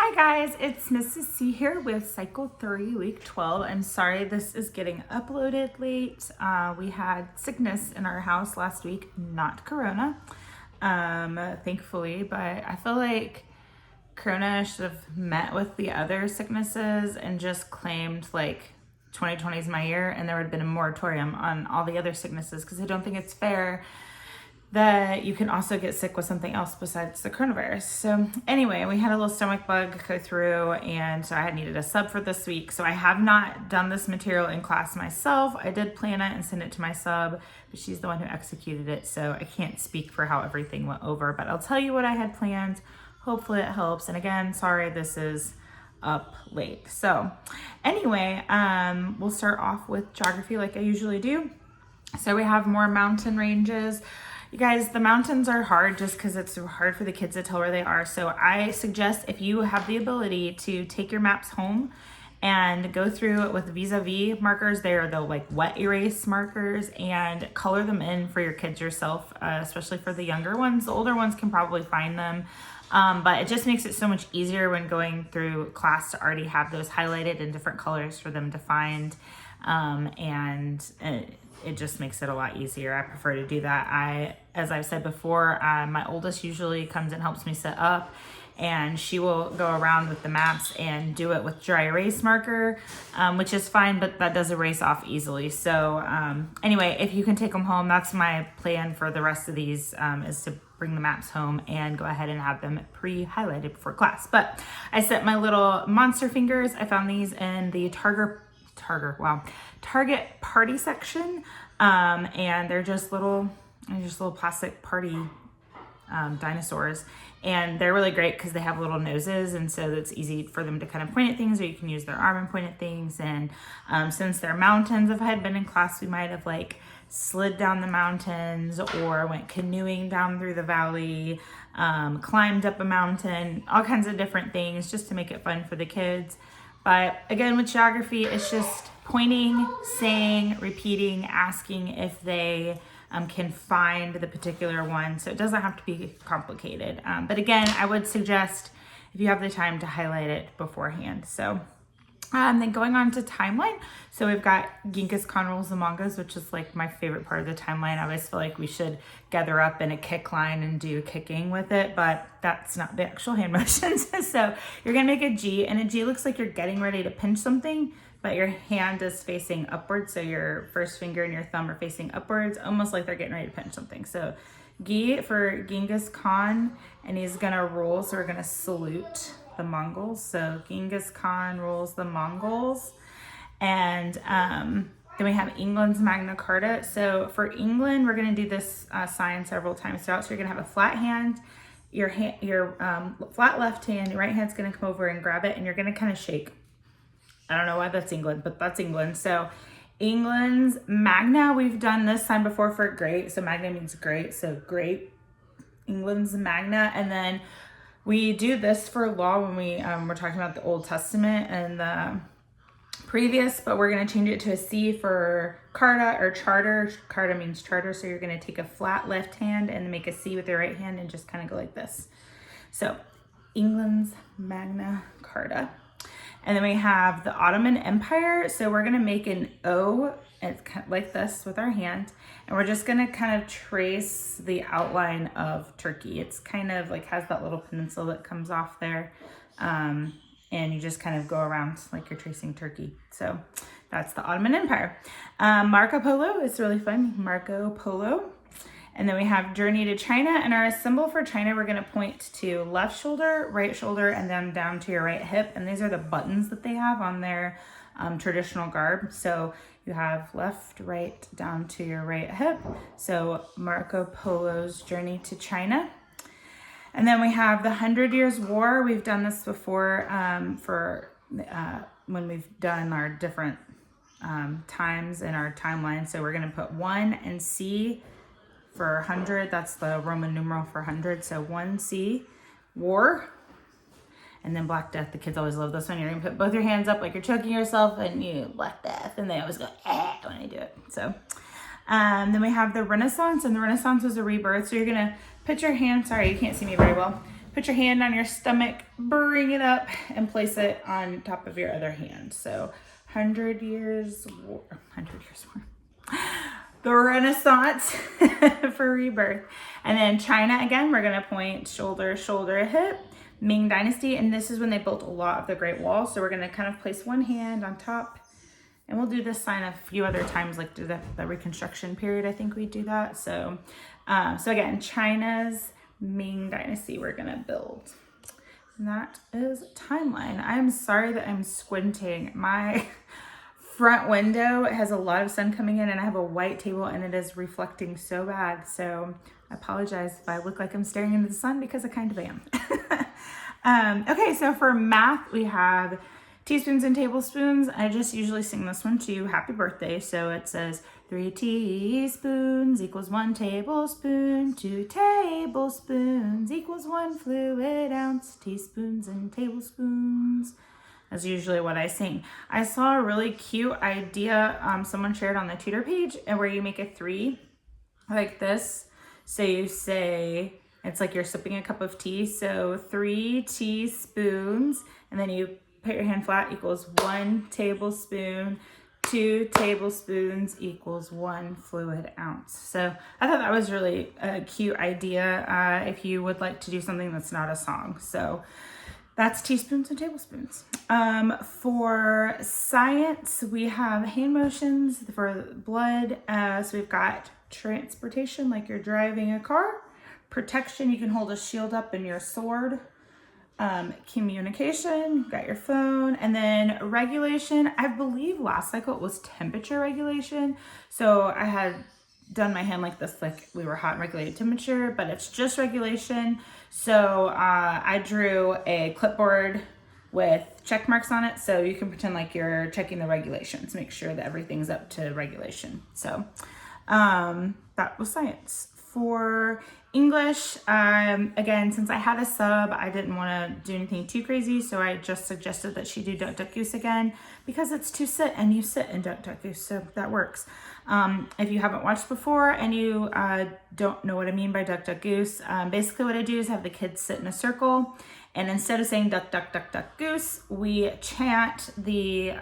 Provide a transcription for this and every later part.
Hi guys, it's Mrs. C here with Cycle 3, Week 12. I'm sorry this is getting uploaded late. We had sickness in our house last week, not Corona, thankfully, but I feel like Corona should have met with the other sicknesses and just claimed like 2020 is my year and there would have been a moratorium on all the other sicknesses because I don't think it's fair that you can also get sick with something else besides the coronavirus. So anyway, we had a little stomach bug go through and so I had needed a sub for this week. So I have not done this material in class myself. I did plan it and send it to my sub, but she's the one who executed it. So I can't speak for how everything went over, but I'll tell you what I had planned. Hopefully it helps. And again, sorry, this is up late. So anyway, we'll start off with geography like I usually do. So we have more mountain ranges. You guys, the mountains are hard just because it's hard for the kids to tell where they are. So I suggest if you have the ability to take your maps home and go through it with vis-a-vis markers. They are the like wet erase markers, and color them in for your kids yourself, especially for the younger ones. The older ones can probably find them. But it just makes it so much easier when going through class to already have those highlighted in different colors for them to find. It just makes it a lot easier. I prefer to do that. As I've said before, my oldest usually comes and helps me set up, and she will go around with the maps and do it with dry erase marker, which is fine, but that does erase off easily. So anyway, if you can take them home, that's my plan for the rest of these, is to bring the maps home and go ahead and have them pre-highlighted before class. But I set my little monster fingers. I found these in the Target party section, and they're just little plastic party dinosaurs, and they're really great because they have little noses, and so it's easy for them to kind of point at things, or you can use their arm and point at things. And since they're mountains, if I had been in class, we might have like slid down the mountains or went canoeing down through the valley, climbed up a mountain, all kinds of different things just to make it fun for the kids. But again, with geography, it's just pointing, saying, repeating, asking if they can find the particular one. So it doesn't have to be complicated. But again, I would suggest if you have the time to highlight it beforehand. So then going on to timeline. So we've got Genghis Khan rules the Mongols, which is like my favorite part of the timeline. I always feel like we should gather up in a kick line and do kicking with it, but that's not the actual hand motions. So you're gonna make a G, and a G looks like you're getting ready to pinch something, but your hand is facing upwards. So your first finger and your thumb are facing upwards, almost like they're getting ready to pinch something. So Gi for Genghis Khan, and he's gonna rule, so we're gonna salute the Mongols. So Genghis Khan rules the Mongols. And then we have England's Magna Carta. So for England, we're going to do this sign several times throughout. So you're going to have a flat hand, your flat left hand, your right hand's going to come over and grab it, and you're going to kind of shake. I don't know why that's England, but that's England. So England's Magna, we've done this sign before for great. So Magna means great. So great, England's Magna. And then we do this for law when we're talking about the Old Testament and the previous, but we're going to change it to a C for Carta or Charter. Carta means charter, so you're going to take a flat left hand and make a C with your right hand and just kind of go like this. So England's Magna Carta. And then we have the Ottoman Empire. So we're going to make an O, it's kind of like this with our hand, and we're just going to kind of trace the outline of Turkey. It's kind of like has that little peninsula that comes off there, and you just kind of go around like you're tracing Turkey. So that's the Ottoman Empire. Marco Polo is really fun. Marco Polo. And then we have Journey to China, and our symbol for China, we're gonna point to left shoulder, right shoulder, and then down to your right hip. And these are the buttons that they have on their traditional garb. So you have left, right, down to your right hip. So Marco Polo's Journey to China. And then we have the 100 Years' War. We've done this before when we've done our different times in our timeline. So we're gonna put 1 and C for 100, that's the Roman numeral for 100. So 1C, war, and then Black Death. The kids always love this one. You're gonna put both your hands up like you're choking yourself, and you Black Death, and they always go when they do it. So then we have the Renaissance, and the Renaissance was a rebirth. So you're gonna put your hand, sorry, you can't see me very well. put your hand on your stomach, bring it up, and place it on top of your other hand. So 100 years war, 100 years war. The Renaissance for rebirth. And then China, again, we're gonna point shoulder, shoulder, hip. Ming Dynasty, and this is when they built a lot of the Great Wall. So we're gonna kind of place one hand on top, and we'll do this sign a few other times, like through the Reconstruction period. I think we do that. So, so again, China's Ming Dynasty we're gonna build. And that is timeline. I'm sorry that I'm squinting. My front window has a lot of sun coming in, and I have a white table, and it is reflecting so bad. So I apologize if I look like I'm staring into the sun, because I kind of am. Okay, so for math, we have teaspoons and tablespoons. I just usually sing this one to happy birthday. So it says 3 teaspoons equals 1 tablespoon. 2 tablespoons equals 1 fluid ounce. Teaspoons and tablespoons. That's usually what I sing. I saw a really cute idea someone shared on the tutor page, and where you make a 3 like this. So you say, it's like you're sipping a cup of tea. So 3 teaspoons, and then you put your hand flat, equals 1 tablespoon. 2 tablespoons equals 1 fluid ounce. So I thought that was really a cute idea if you would like to do something that's not a song. So that's teaspoons and tablespoons. For science, we have hand motions for blood. So we've got transportation, like you're driving a car. Protection, you can hold a shield up in your sword. Communication, you've got your phone. And then regulation, I believe last cycle it was temperature regulation. So I had done my hand like this, like we were hot and regulated temperature, but it's just regulation. So I drew a clipboard with check marks on it, so you can pretend like you're checking the regulations, make sure that everything's up to regulation. So that was science. For English, again, since I had a sub, I didn't want to do anything too crazy, so I just suggested that she do Duck Duck Goose again, because it's to sit, and you sit in Duck Duck Goose, so that works. If you haven't watched before and you don't know what I mean by Duck Duck Goose, basically what I do is have the kids sit in a circle, and instead of saying duck, duck, duck, duck, goose, we chant the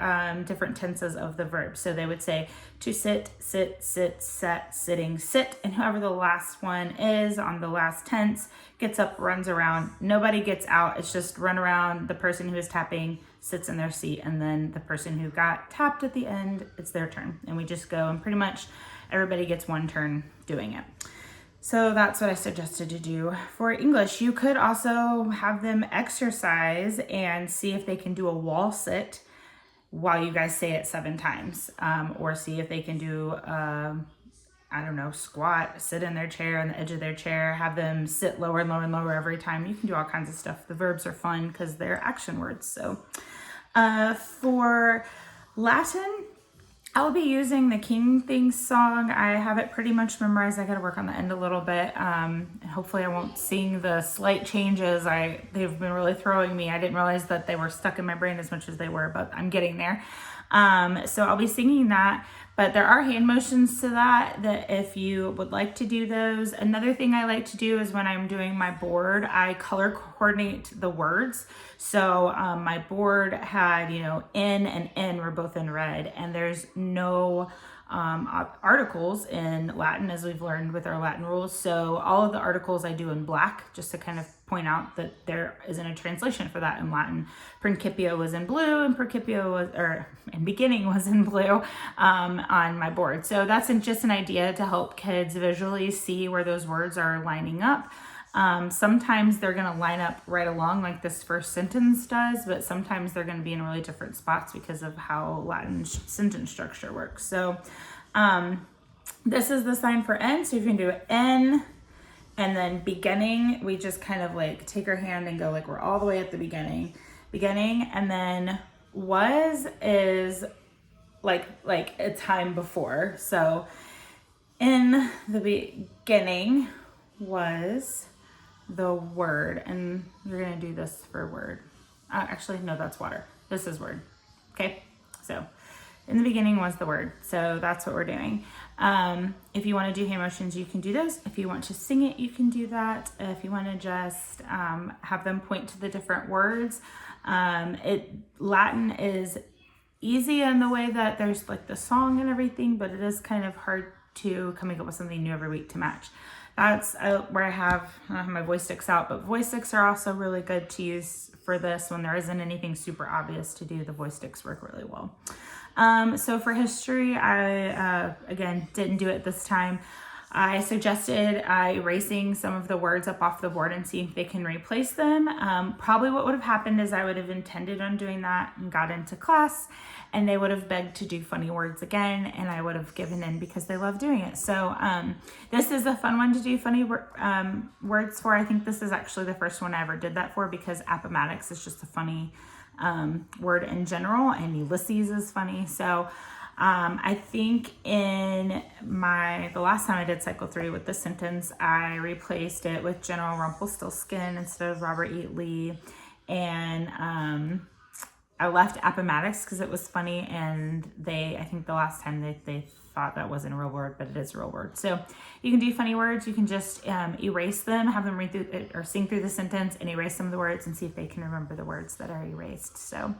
different tenses of the verb. So they would say to sit, sit, sit, sat, sitting, sit, and whoever the last one is on the last tense gets up, runs around. Nobody gets out. It's just run around. The person who is tapping sits in their seat, and then the person who got tapped at the end, it's their turn. And we just go, and pretty much everybody gets one turn doing it. So that's what I suggested to do. For English, you could also have them exercise and see if they can do a wall sit while you guys say it 7 times. Or see if they can do, I don't know, squat, sit in their chair, on the edge of their chair, have them sit lower and lower and lower every time. You can do all kinds of stuff. The verbs are fun because they're action words. So for Latin, I'll be using the King Things song. I have it pretty much memorized. I got to work on the end a little bit. And hopefully I won't sing the slight changes. They've been really throwing me. I didn't realize that they were stuck in my brain as much as they were, but I'm getting there. So I'll be singing that, but there are hand motions to that if you would like to do those. Another thing I like to do is when I'm doing my board, I color coordinate the words. So my board had, in and N were both in red, and there's no articles in Latin, as we've learned with our Latin rules. So all of the articles I do in black, just to kind of point out that there isn't a translation for that in Latin. Principio was in blue, and beginning was in blue on my board. So that's just an idea to help kids visually see where those words are lining up. Sometimes they're going to line up right along like this first sentence does, but sometimes they're going to be in really different spots because of how Latin sentence structure works. So this is the sign for N. So if you can do N and then beginning, we just kind of like take our hand and go like we're all the way at the beginning, and then was is like a time before. So in the beginning was the word, and you're gonna do this for word. Actually, no, that's water. This is word. Okay, so in the beginning was the word. So that's what we're doing. If you want to do hand motions, you can do those. If you want to sing it, you can do that. If you want to just have them point to the different words, Latin is easy in the way that there's like the song and everything, but it is kind of hard to coming up with something new every week to match. That's where I have my voice sticks out, but voice sticks are also really good to use for this when there isn't anything super obvious to do. The voice sticks work really well. So for history, I, again, didn't do it this time. I suggested erasing some of the words up off the board and see if they can replace them. Probably what would have happened is I would have intended on doing that and got into class, and they would have begged to do funny words again, and I would have given in because they love doing it. So this is a fun one to do funny words for. I think this is actually the first one I ever did that for, because Appomattox is just a funny word in general, and Ulysses is funny. So I think in the last time I did cycle 3 with this sentence, I replaced it with General Rumpelstiltskin instead of Robert E. Lee. And I left Appomattox because it was funny, and I think the last time they thought that wasn't a real word, but it is a real word. So you can do funny words. You can just erase them, have them read through it or sing through the sentence and erase some of the words and see if they can remember the words that are erased. So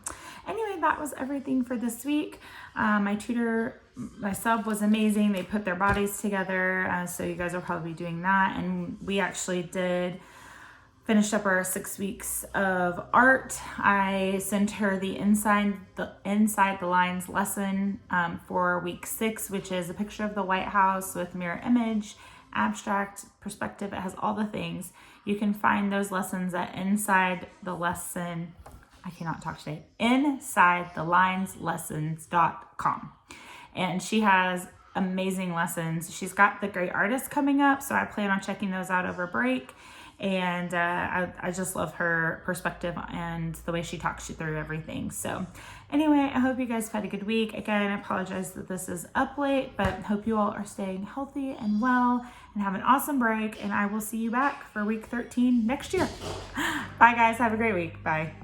anyway, that was everything for this week. My tutor, my sub was amazing. They put their bodies together. So you guys will probably be doing that. And we actually finished up our 6 weeks of art. I sent her the inside the lines lesson for week 6, which is a picture of the White House with mirror image, abstract, perspective. It has all the things. You can find those lessons at InsideTheLinesLessons.com. And she has amazing lessons. She's got the Great Artist coming up, so I plan on checking those out over break. And I just love her perspective and the way she talks you through everything. So anyway, I hope you guys have had a good week. Again, I apologize that this is up late, but hope you all are staying healthy and well and have an awesome break. And I will see you back for week 13 next year. Bye guys. Have a great week. Bye.